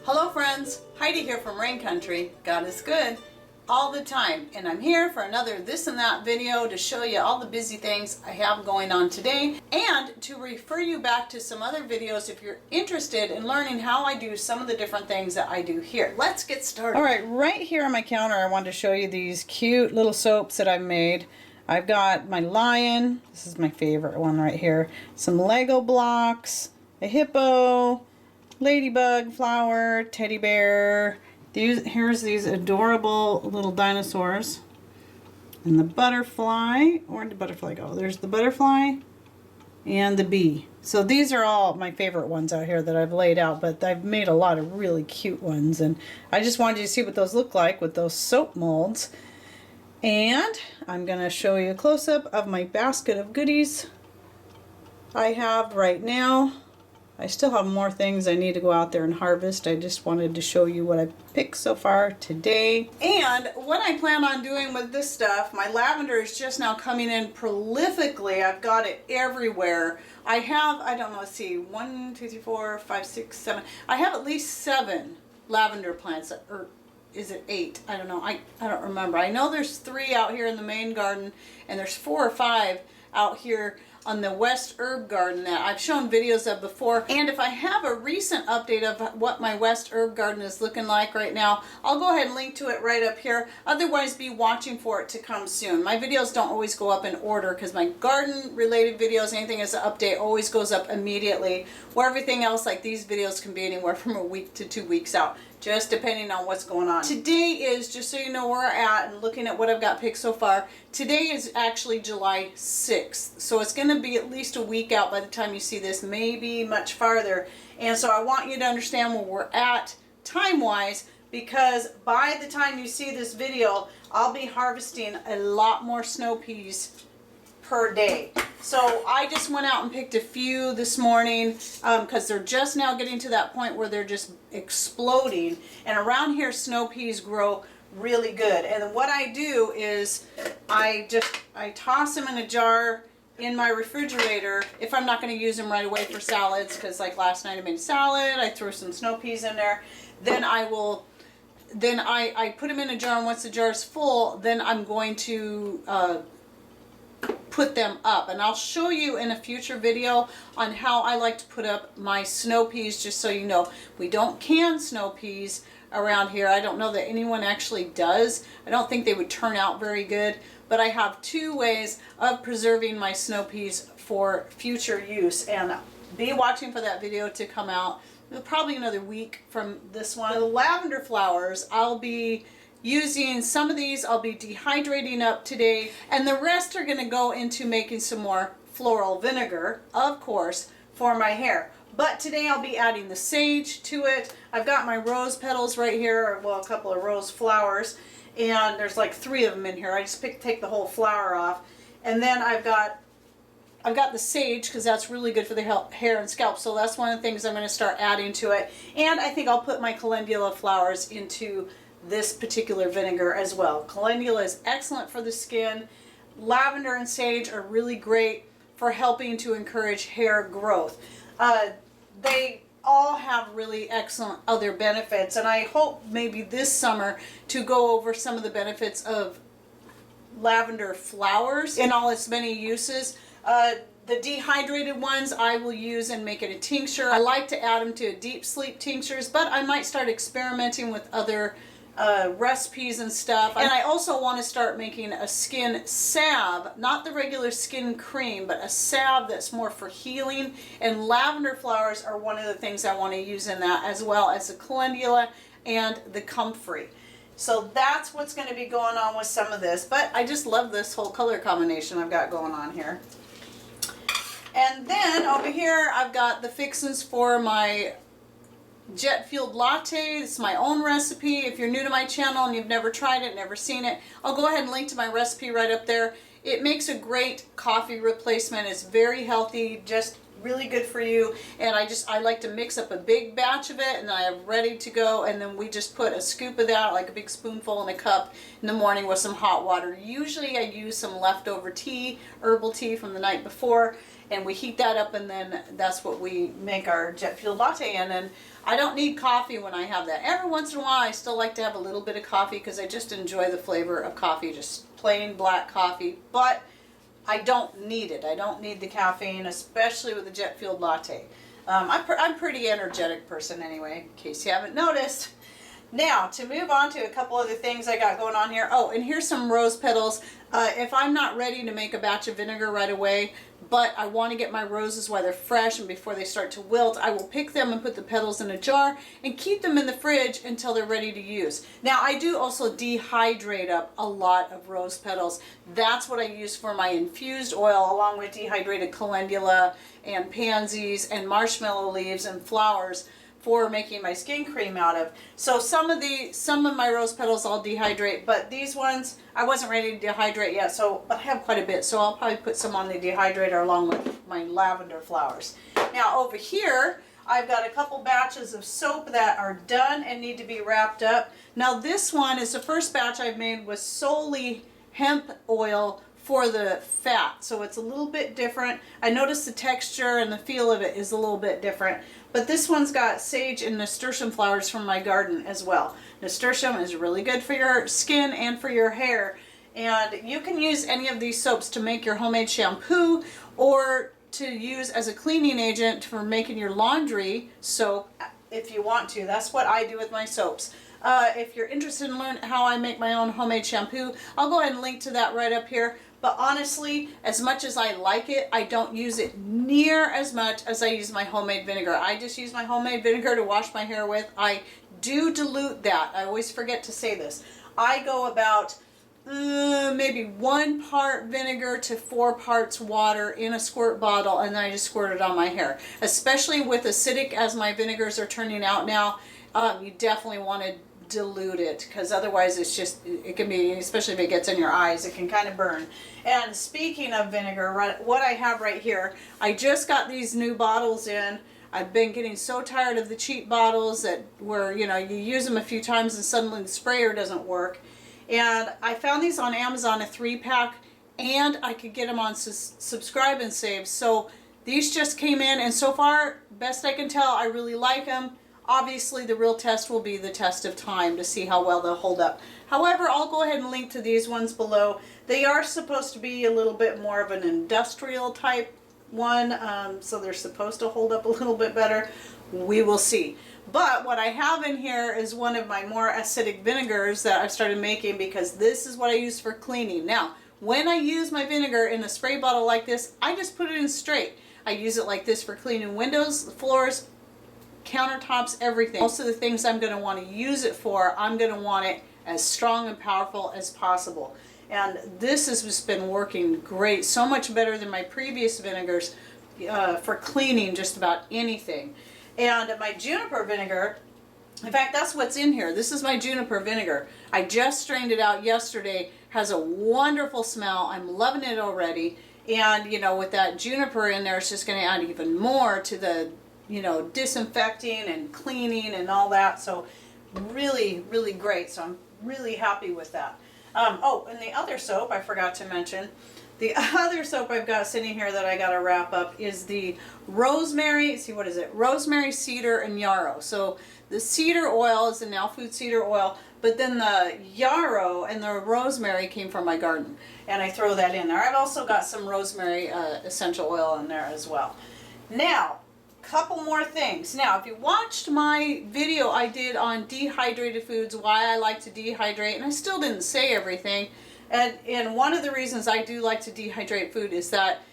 Hello friends, Heidi here from Rain Country. God is good all the time, and I'm here for another this and that video to show you all the busy things I have going on today and to refer you back to some other videos if you're interested in learning how I do some of the different things that I do here. Let's get started. Alright, right here on my counter I wanted to show you these cute little soaps that I've made. I've got my lion, this is my favorite one right here, some Lego blocks, a hippo, ladybug, flower, teddy bear. Here's these adorable little dinosaurs. And the butterfly. Where'd the butterfly go? There's the butterfly and the bee. So these are all my favorite ones out here that I've laid out, but I've made a lot of really cute ones. And I just wanted you to see what those look like with those soap molds. And I'm going to show you a close-up of my basket of goodies I have right now. I still have more things I need to go out there and harvest. I just wanted to show you what I picked so far today. And what I plan on doing with this stuff, my lavender is just now coming in prolifically. I've got it everywhere. I have, I don't know, let's see, 1, 2, 3, 4, 5, 6, 7. I have at least 7 lavender plants, or is it 8? I don't know. I don't remember. I know there's 3 out here in the main garden, and there's 4 or 5 out here on the West Herb Garden that I've shown videos of before. And if I have a recent update of what my West Herb Garden is looking like right now, I'll go ahead and link to it right up here. Otherwise, be watching for it to come soon. My videos don't always go up in order because my garden related videos, anything as an update, always goes up immediately, where everything else like these videos can be anywhere from a week to 2 weeks out, just depending on what's going on. Today is, just so you know where we're at and looking at what I've got picked so far, today is actually July 6th. So it's going to be at least a week out by the time you see this, maybe much farther. And so I want you to understand where we're at time-wise, because by the time you see this video, I'll be harvesting a lot more snow peas per day. So I just went out and picked a few this morning because they're just now getting to that point where they're just exploding. And around here, snow peas grow really good. And what I do is I toss them in a jar in my refrigerator if I'm not going to use them right away for salads, because like last night I made a salad, I threw some snow peas in there. Then I put them in a jar, and once the jar is full, then I'm going to put them up, and I'll show you in a future video on how I like to put up my snow peas. Just so you know, we don't can snow peas around here. I don't know that anyone actually does. I don't think they would turn out very good, but I have 2 ways of preserving my snow peas for future use, and be watching for that video to come out probably another week from this one. The lavender flowers, I'll be using some of these, I'll be dehydrating up today, and the rest are going to go into making some more floral vinegar, of course, for my hair. But today I'll be adding the sage to it. I've got my rose petals right here, well, a couple of rose flowers, and there's like 3 of them in here. I just take the whole flower off. And then I've got the sage, because that's really good for the hair and scalp, so that's one of the things I'm going to start adding to it. And I think I'll put my calendula flowers into this particular vinegar as well. Calendula is excellent for the skin. Lavender and sage are really great for helping to encourage hair growth. They all have really excellent other benefits, and I hope maybe this summer to go over some of the benefits of lavender flowers in all its many uses. The dehydrated ones I will use and make it a tincture. I like to add them to deep sleep tinctures, but I might start experimenting with other recipes and stuff. And I also want to start making a skin salve, not the regular skin cream, but a salve that's more for healing. And lavender flowers are one of the things I want to use in that, as well as the calendula and the comfrey. So that's what's going to be going on with some of this. But I just love this whole color combination I've got going on here. And then over here I've got the fixins for my jet fueled latte. It's my own recipe. If you're new to my channel and you've never tried it, never seen it, I'll go ahead and link to my recipe right up there. It makes a great coffee replacement. It's very healthy, just really good for you. And I like to mix up a big batch of it, and then I have ready to go, and then we just put a scoop of that, like a big spoonful in a cup in the morning with some hot water. Usually I use some leftover tea, herbal tea from the night before, and we heat that up, and then that's what we make our jet fuel latte in. And I don't need coffee when I have that. Every once in a while I still like to have a little bit of coffee because I just enjoy the flavor of coffee, just plain black coffee, but I don't need it. I don't need the caffeine, especially with a jet fueled latte. I'm a pretty energetic person anyway, in case you haven't noticed. Now, to move on to a couple other things I got going on here. Oh, and here's some rose petals. If I'm not ready to make a batch of vinegar right away, but I want to get my roses while they're fresh and before they start to wilt, I will pick them and put the petals in a jar and keep them in the fridge until they're ready to use. Now, I do also dehydrate up a lot of rose petals. That's what I use for my infused oil, along with dehydrated calendula and pansies and marshmallow leaves and flowers for making my skin cream out of. So some of my rose petals I'll dehydrate, but these ones I wasn't ready to dehydrate yet, but I have quite a bit, so I'll probably put some on the dehydrator along with my lavender flowers. Now over here I've got a couple batches of soap that are done and need to be wrapped up. Now this one is the first batch I've made with solely hemp oil for the fat, so it's a little bit different. I noticed the texture and the feel of it is a little bit different, but this one's got sage and nasturtium flowers from my garden as well. Nasturtium is really good for your skin and for your hair, and you can use any of these soaps to make your homemade shampoo or to use as a cleaning agent for making your laundry soap if you want to. That's what I do with my soaps. If you're interested in learning how I make my own homemade shampoo, I'll go ahead and link to that right up here. But honestly, as much as I like it, I don't use it near as much as I use my homemade vinegar. I just use my homemade vinegar to wash my hair with. I do dilute that. I always forget to say this. I go about maybe 1 part vinegar to 4 parts water in a squirt bottle, and then I just squirt it on my hair. Especially with acidic as my vinegars are turning out now, you definitely want to dilute it, because otherwise it can be, especially if it gets in your eyes, it can kind of burn. And speaking of vinegar, what I have right here, I just got these new bottles in. I've been getting so tired of the cheap bottles that where you use them a few times and suddenly the sprayer doesn't work. And I found these on Amazon, a 3-pack, and I could get them on Subscribe and Save. So these just came in, and so far, best I can tell, I really like them. Obviously, the real test will be the test of time to see how well they'll hold up. However, I'll go ahead and link to these ones below. They are supposed to be a little bit more of an industrial type one, so they're supposed to hold up a little bit better. We will see. But what I have in here is one of my more acidic vinegars that I've started making, because this is what I use for cleaning. Now, when I use my vinegar in a spray bottle like this, I just put it in straight. I use it like this for cleaning windows, floors, countertops, everything. Most of the things I'm going to want to use it for, I'm going to want it as strong and powerful as possible. And this has just been working great, so much better than my previous vinegars for cleaning just about anything. And my juniper vinegar, in fact, that's what's in here. This is my juniper vinegar. I just strained it out yesterday. Has a wonderful smell. I'm loving it already. And with that juniper in there, it's just going to add even more to the disinfecting and cleaning and all that. So really, really great. So I'm really happy with that. Oh, and the other soap I forgot to mention. The other soap I've got sitting here that I got to wrap up is the rosemary, what is it? Rosemary, cedar, and yarrow. So the cedar oil is the Now Food cedar oil, but then the yarrow and the rosemary came from my garden. And I throw that in there. I've also got some rosemary essential oil in there as well. Now, couple more things. Now, if you watched my video I did on dehydrated foods, why I like to dehydrate, and I still didn't say everything, and one of the reasons I do like to dehydrate food is that,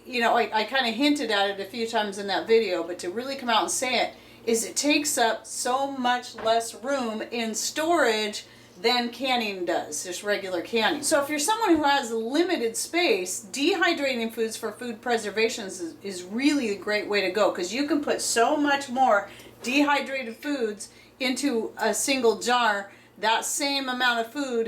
I kind of hinted at it a few times in that video, but to really come out and say it, is it takes up so much less room in storage than canning does, just regular canning. So if you're someone who has limited space, dehydrating foods for food preservation is really a great way to go, because you can put so much more dehydrated foods into a single jar. That same amount of food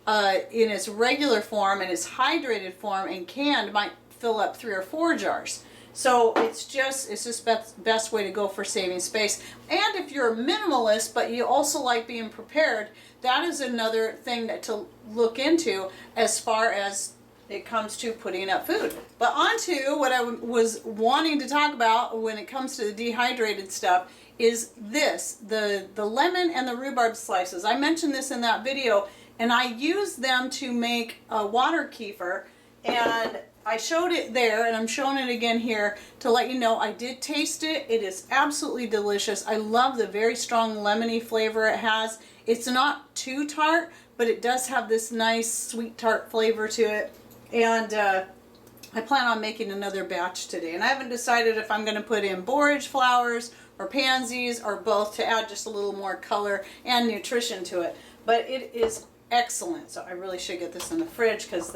in its regular form and its hydrated form and canned might fill up 3 or 4 jars. So it's just best way to go for saving space. And if you're a minimalist, but you also like being prepared, that is another thing to look into as far as it comes to putting up food. But on to what I was wanting to talk about when it comes to the dehydrated stuff is this, the lemon and the rhubarb slices. I mentioned this in that video, and I used them to make a water kefir, and I showed it there, and I'm showing it again here to let you know I did taste it. It is absolutely delicious. I love the very strong lemony flavor it has. It's not too tart, but it does have this nice sweet tart flavor to it. And I plan on making another batch today, and I haven't decided if I'm going to put in borage flowers or pansies or both to add just a little more color and nutrition to it. But it is excellent, so I really should get this in the fridge because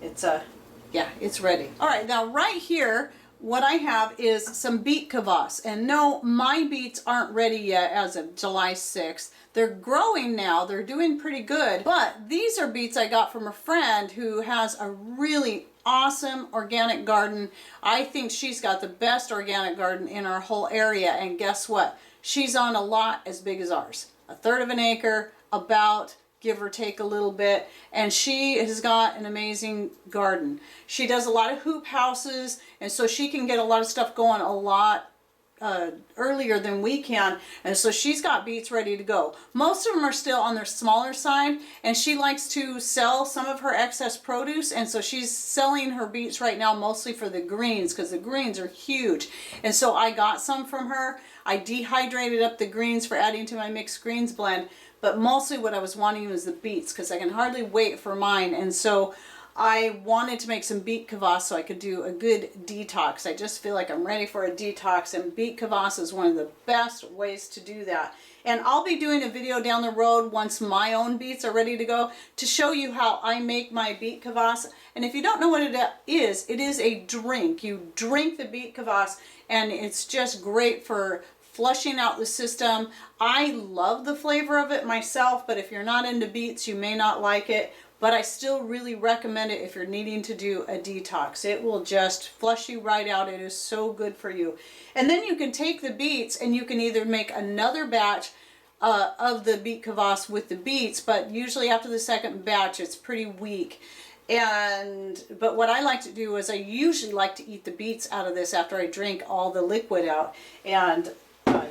it's ready. All right, now right here, what I have is some Beet Kvass. And no, my beets aren't ready yet as of July 6th. They're growing now, they're doing pretty good. But these are beets I got from a friend who has a really awesome organic garden. I think she's got the best organic garden in our whole area. And guess what? She's on a lot as big as ours. 1/3 of an acre, about, give or take a little bit, and she has got an amazing garden. She does a lot of hoop houses, and so she can get a lot of stuff going a lot earlier than we can, and so she's got beets ready to go. Most of them are still on their smaller side, and she likes to sell some of her excess produce, and so she's selling her beets right now mostly for the greens, because the greens are huge. And so I got some from her. I dehydrated up the greens for adding to my mixed greens blend, but mostly what I was wanting was the beets, because I can hardly wait for mine. And so I wanted to make some Beet Kvass so I could do a good detox. I just feel like I'm ready for a detox, and Beet Kvass is one of the best ways to do that. And I'll be doing a video down the road once my own beets are ready to go to show you how I make my Beet Kvass. And if you don't know what it is a drink. You drink the Beet Kvass, and it's just great for flushing out the system. I love the flavor of it myself, but if you're not into beets, you may not like it. But I still really recommend it if you're needing to do a detox. It will just flush you right out. It is so good for you. And then you can take the beets and you can either make another batch of the Beet Kvass with the beets, but usually after the second batch, it's pretty weak. But what I like to do is I usually like to eat the beets out of this after I drink all the liquid out. And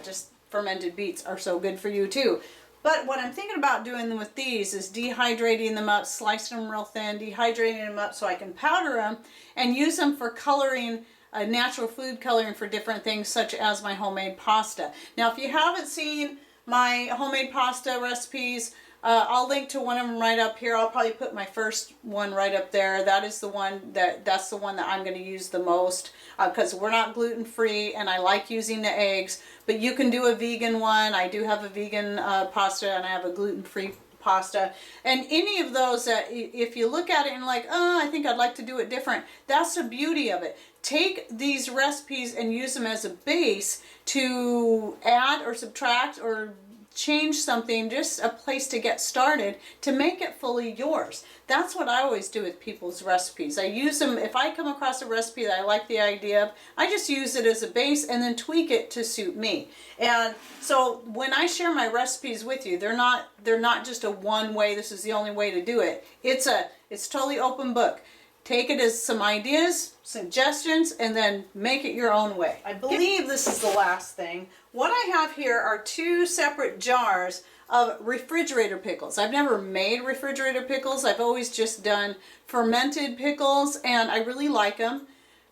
just fermented beets are so good for you too. But what I'm thinking about doing with these is dehydrating them up, slicing them real thin, dehydrating them up so I can powder them and use them for coloring, natural food coloring for different things such as my homemade pasta. Now if you haven't seen my homemade pasta recipes, I'll link to one of them right up here. I'll probably put my first one right up there. That is the one that's the one that I'm going to use the most because we're not gluten free and I like using the eggs. But you can do a vegan one. I do have a vegan pasta, and I have a gluten free pasta. And any of those that if you look at it and like, oh, I think I'd like to do it different, that's the beauty of it. Take these recipes and use them as a base to add or subtract or change something, just a place to get started to make it fully yours. That's what I always do with people's recipes. I use them, if I come across a recipe that I like the idea of, I just use it as a base and then tweak it to suit me. And so when I share my recipes with you, they're not just a one way, this is the only way to do it. It's totally open book. Take it as some ideas, suggestions, and then make it your own way. I believe this is the last thing. What I have here are 2 separate jars of refrigerator pickles. I've never made refrigerator pickles. I've always just done fermented pickles, and I really like them.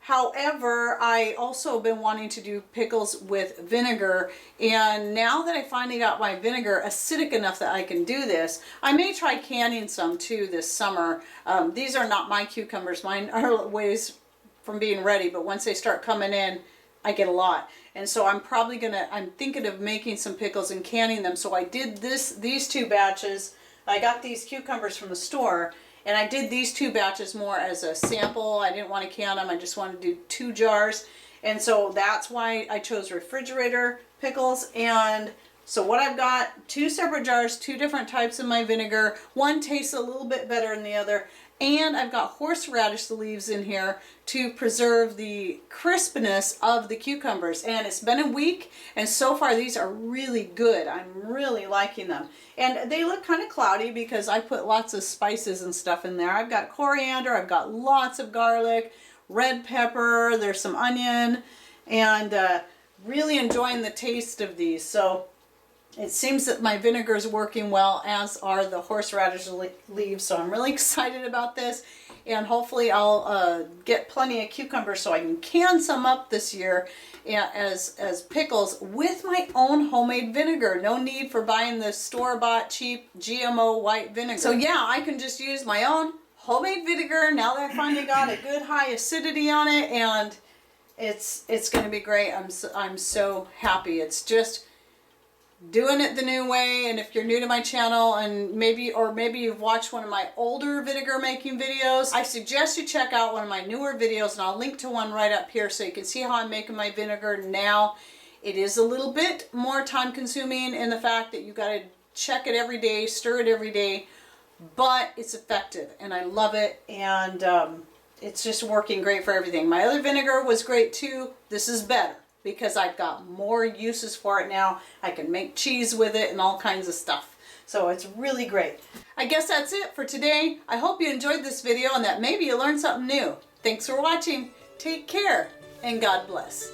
However, I also been wanting to do pickles with vinegar, and now that I finally got my vinegar acidic enough that I can do this, I may try canning some too this summer. These are not my cucumbers. Mine are ways from being ready, but once they start coming in, I get a lot. And so I'm thinking of making some pickles and canning them. So I did these 2 batches. I got these cucumbers from the store, and I did these 2 batches more as a sample. I didn't want to can them. I just wanted to do 2 jars. And so that's why I chose refrigerator pickles. And so what I've got, 2 separate jars, 2 different types of my vinegar. One tastes a little bit better than the other. And I've got horseradish leaves in here to preserve the crispness of the cucumbers. And it's been a week, and so far these are really good. I'm really liking them. And they look kind of cloudy because I put lots of spices and stuff in there. I've got coriander, I've got lots of garlic, red pepper, there's some onion, and really enjoying the taste of these. So it seems that my vinegar is working well, as are the horseradish leaves. So I'm really excited about this, and hopefully I'll get plenty of cucumbers so I can some up this year as pickles with my own homemade vinegar. No need for buying the store-bought cheap GMO white vinegar. So yeah, I can just use my own homemade vinegar now that I finally got a good high acidity on it, and it's going to be great. I'm so happy. It's just doing it the new way. And if you're new to my channel, and maybe you've watched one of my older vinegar making videos, I suggest you check out one of my newer videos, and I'll link to one right up here so you can see how I'm making my vinegar now. It is a little bit more time consuming in the fact that you got to check it every day, stir it every day, but it's effective and I love it, and it's just working great for everything. My other vinegar was great too. This is better because I've got more uses for it now. I can make cheese with it and all kinds of stuff. So it's really great. I guess that's it for today. I hope you enjoyed this video and that maybe you learned something new. Thanks for watching. Take care and God bless.